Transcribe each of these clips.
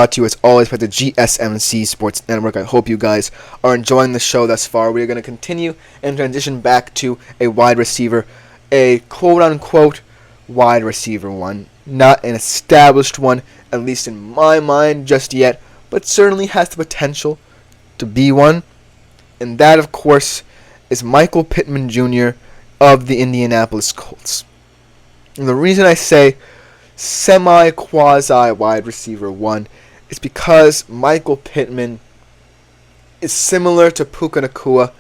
brought to you as always by the GSMC Sports Network. I hope you guys are enjoying the show thus far. We are going to continue and transition back to a wide receiver, a quote-unquote wide receiver one. Not an established one, at least in my mind just yet, but certainly has the potential to be one. And that, of course, is Michael Pittman Jr. of the Indianapolis Colts. And the reason I say semi-quasi wide receiver one is because Michael Pittman is similar to Puka Nacua,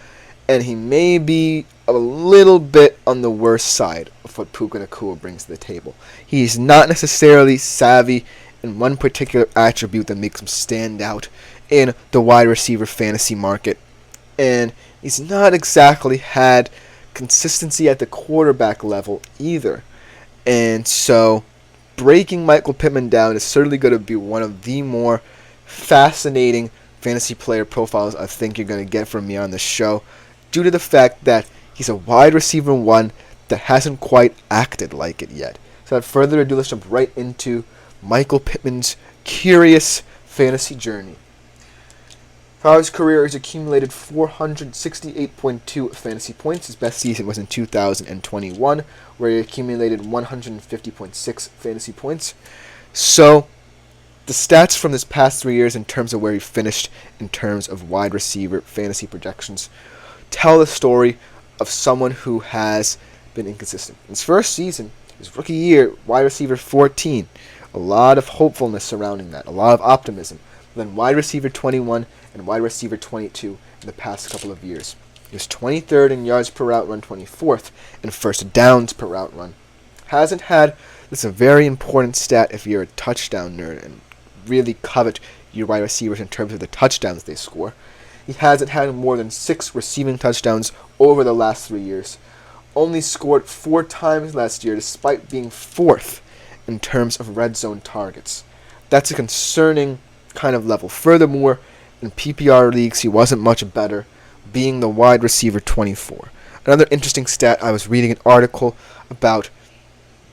and he may be a little bit on the worst side of what Puka Nacua brings to the table. He's not necessarily savvy in one particular attribute that makes him stand out in the wide receiver fantasy market, and he's not exactly had consistency at the quarterback level either. And so breaking Michael Pittman down is certainly going to be one of the more fascinating fantasy player profiles I think you're going to get from me on this show, due to the fact that he's a wide receiver one that hasn't quite acted like it yet. So without further ado, let's jump right into Michael Pittman's curious fantasy journey. Throughout his career, he's accumulated 468.2 fantasy points. His best season was in 2021, where he accumulated 150.6 fantasy points. So, the stats from this past 3 years in terms of where he finished in terms of wide receiver fantasy projections tell the story of someone who has been inconsistent. In his first season, his rookie year, wide receiver 14. A lot of hopefulness surrounding that, a lot of optimism. Then wide receiver 21 and wide receiver 22 in the past couple of years. He was 23rd in yards per route run, 24th in first downs per route run. Hasn't had, this is a very important stat if you're a touchdown nerd and really covet your wide receivers in terms of the touchdowns they score. He hasn't had more than 6 receiving touchdowns over the last 3 years. Only scored 4 times last year despite being 4th in terms of red zone targets. That's a concerning kind of level. Furthermore, in PPR leagues, he wasn't much better, being the wide receiver 24. Another interesting stat, I was reading an article about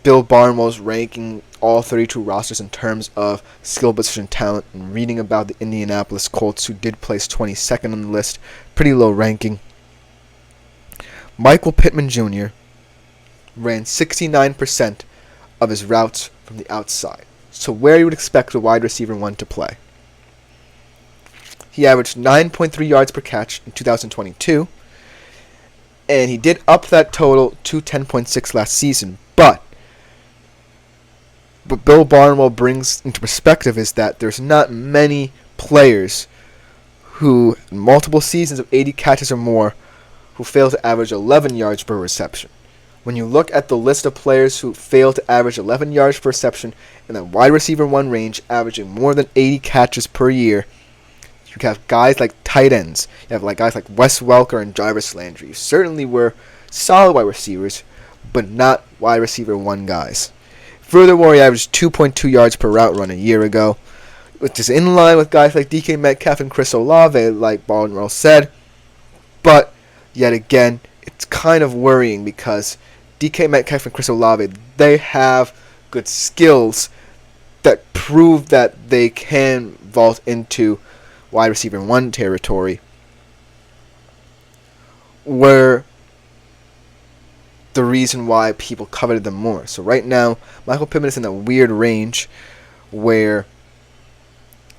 Bill Barnwell's ranking all 32 rosters in terms of skill position talent, and reading about the Indianapolis Colts, who did place 22nd on the list, pretty low ranking. Michael Pittman Jr. ran 69% of his routes from the outside. So where you would expect a wide receiver one to play. He averaged 9.3 yards per catch in 2022, and he did up that total to 10.6 last season. But what Bill Barnwell brings into perspective is that there's not many players who, in multiple seasons of 80 catches or more, who fail to average 11 yards per reception. When you look at the list of players who fail to average 11 yards per reception in the wide receiver one range, averaging more than 80 catches per year, you have guys like tight ends. You have guys like Wes Welker and Jarvis Landry. Certainly were solid wide receivers, but not wide receiver one guys. Furthermore, he averaged 2.2 yards per route run a year ago, which is in line with guys like DK Metcalf and Chris Olave, like Barnwell said. But yet again, it's kind of worrying because DK Metcalf and Chris Olave, they have good skills that prove that they can vault into wide receiver one territory, were the reason why people coveted them more. So right now, Michael Pittman is in a weird range where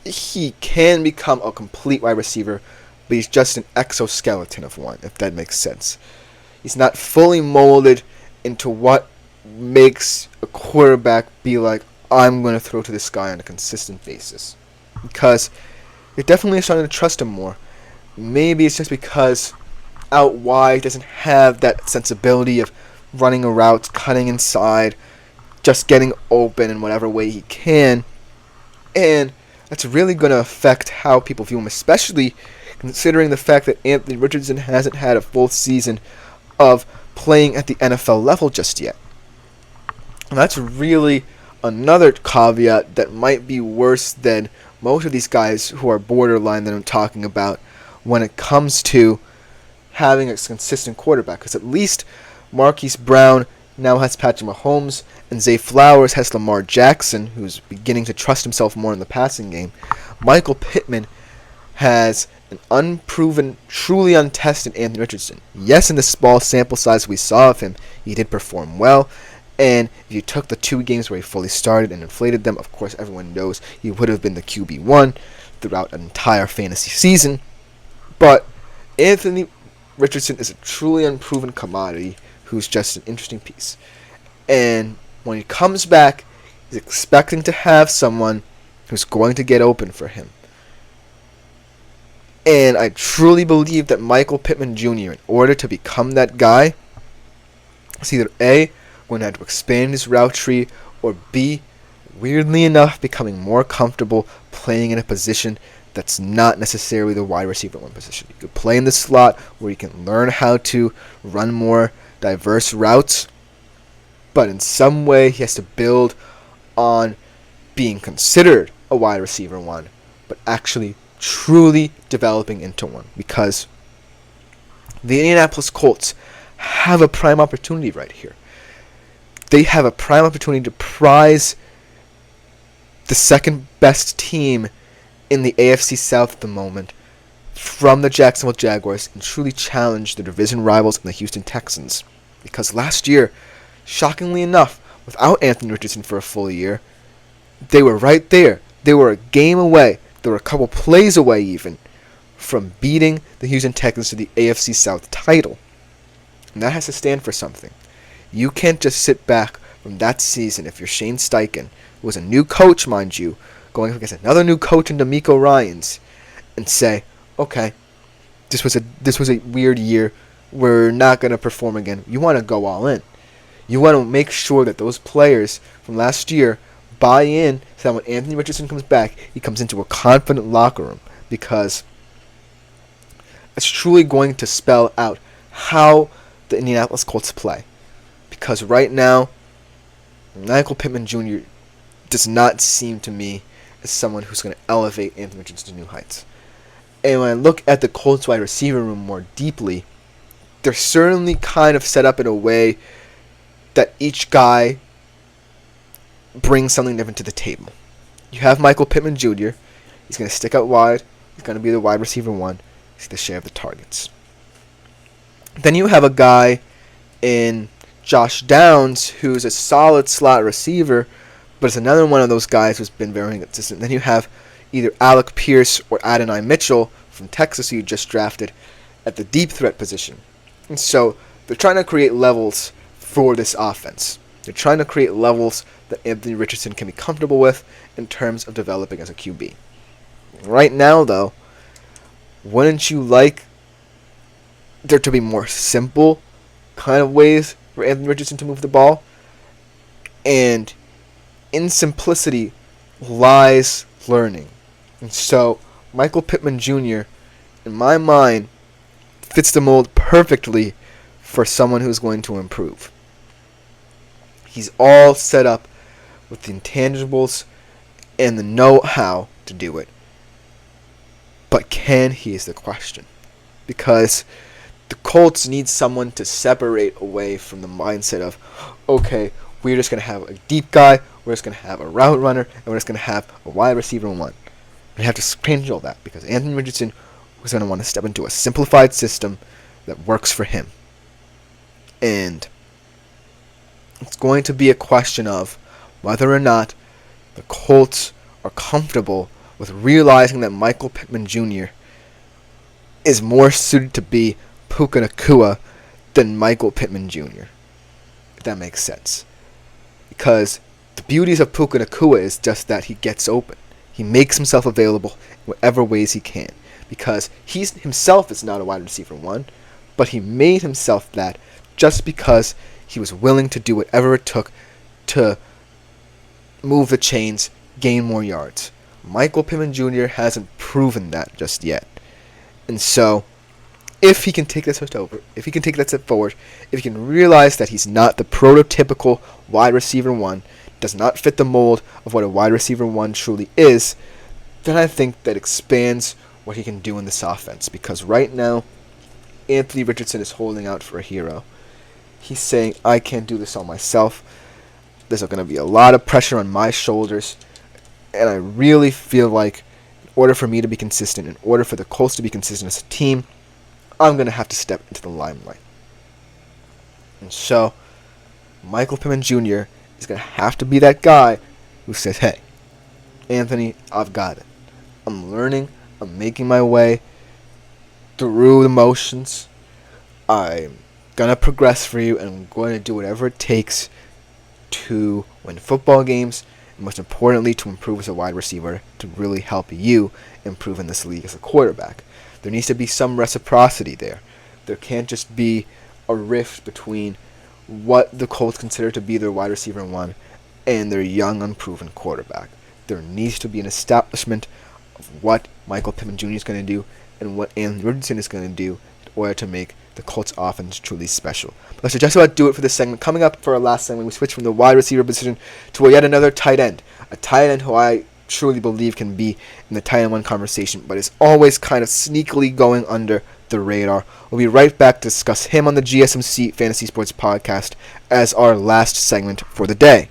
he can become a complete wide receiver, but he's just an exoskeleton of one, if that makes sense. He's not fully molded into what makes a quarterback be like, I'm going to throw to this guy on a consistent basis. Because you're definitely starting to trust him more. Maybe it's just because out wide doesn't have that sensibility of running a route, cutting inside, just getting open in whatever way he can. And that's really going to affect how people view him, especially considering the fact that Anthony Richardson hasn't had a full season of playing at the NFL level just yet. And that's really another caveat that might be worse than most of these guys who are borderline that I'm talking about when it comes to having a consistent quarterback. Because at least Marquise Brown now has Patrick Mahomes, and Zay Flowers has Lamar Jackson, who's beginning to trust himself more in the passing game. Michael Pittman has an unproven, truly untested Anthony Richardson. Yes, in the small sample size we saw of him, he did perform well. And if you took the 2 games where he fully started and inflated them, of course everyone knows he would have been the QB1 throughout an entire fantasy season. But Anthony Richardson is a truly unproven commodity who's just an interesting piece. And when he comes back, he's expecting to have someone who's going to get open for him. And I truly believe that Michael Pittman Jr., in order to become that guy, is either A, going to have to expand his route tree, or B, weirdly enough, becoming more comfortable playing in a position that's not necessarily the wide receiver 1 position. You could play in the slot where you can learn how to run more diverse routes, but in some way he has to build on being considered a wide receiver 1, but actually truly developing into one, because the Indianapolis Colts have a prime opportunity right here. They have a prime opportunity to prize the second best team in the AFC South at the moment from the Jacksonville Jaguars and truly challenge the division rivals in the Houston Texans. Because last year, shockingly enough, without Anthony Richardson for a full year, they were right there. They were a game away. They were a couple plays away even from beating the Houston Texans to the AFC South title. And that has to stand for something. You can't just sit back from that season if you're Shane Steichen, who was a new coach, mind you, going up against another new coach in D'Amico Ryans, and say, okay, this was a weird year. We're not going to perform again. You want to go all in. You want to make sure that those players from last year buy in so that when Anthony Richardson comes back, he comes into a confident locker room, because it's truly going to spell out how the Indianapolis Colts play. Because right now, Michael Pittman Jr. does not seem to me as someone who's going to elevate Anthony Richardson to new heights. And when I look at the Colts wide receiver room more deeply, they're certainly kind of set up in a way that each guy brings something different to the table. You have Michael Pittman Jr. He's going to stick out wide. He's going to be the wide receiver 1. He's going to share the targets. Then you have a guy in Josh Downs who's a solid slot receiver, but it's another one of those guys who's been very inconsistent. Then you have either Alec Pierce or Adonai Mitchell from Texas, who you just drafted, at the deep threat position. And so they're trying to create levels for this offense. They're trying to create levels that Anthony Richardson can be comfortable with in terms of developing as a QB. Right now, though, wouldn't you like there to be more simple kind of ways for Anthony Richardson to move the ball? And in simplicity lies learning. And so Michael Pittman Jr., in my mind, fits the mold perfectly for someone who's going to improve. He's all set up with the intangibles and the know-how to do it. But can he is the question. Because the Colts need someone to separate away from the mindset of, okay, we're just going to have a deep guy, we're just going to have a route runner, and we're just going to have a wide receiver 1. We have to change all that, because Anthony Richardson was going to want to step into a simplified system that works for him. And it's going to be a question of whether or not the Colts are comfortable with realizing that Michael Pittman Jr. is more suited to be Puka Nacua than Michael Pittman Jr., if that makes sense. Because the beauties of Puka Nacua is just that he gets open. He makes himself available in whatever ways he can. Because he himself is not a wide receiver 1, but he made himself that just because he was willing to do whatever it took to move the chains, gain more yards. Michael Pittman Jr. hasn't proven that just yet. And so, if he can take that step over, if he can take that step forward, if he can realize that he's not the prototypical wide receiver 1, does not fit the mold of what a wide receiver 1 truly is, then I think that expands what he can do in this offense. Because right now, Anthony Richardson is holding out for a hero. He's saying, I can't do this all myself. There's going to be a lot of pressure on my shoulders. And I really feel like in order for me to be consistent, in order for the Colts to be consistent as a team, I'm going to have to step into the limelight. And so, Michael Pittman Jr. is going to have to be that guy who says, hey, Anthony, I've got it. I'm learning. I'm making my way through the motions. I'm going to progress for you, and I'm going to do whatever it takes to win football games, and most importantly, to improve as a wide receiver, to really help you improve in this league as a quarterback. There needs to be some reciprocity there. There can't just be a rift between what the Colts consider to be their wide receiver one and their young, unproven quarterback. There needs to be an establishment of what Michael Pittman Jr. is going to do and what Anthony Richardson is going to do in order to make the Colts offense truly special. But let's just about do it for this segment. Coming up for our last segment, we switch from the wide receiver position to yet another tight end. A tight end who I truly believe can be in the tight end one conversation, but is always kind of sneakily going under the radar. We'll be right back to discuss him on the GSMC Fantasy Sports Podcast as our last segment for the day.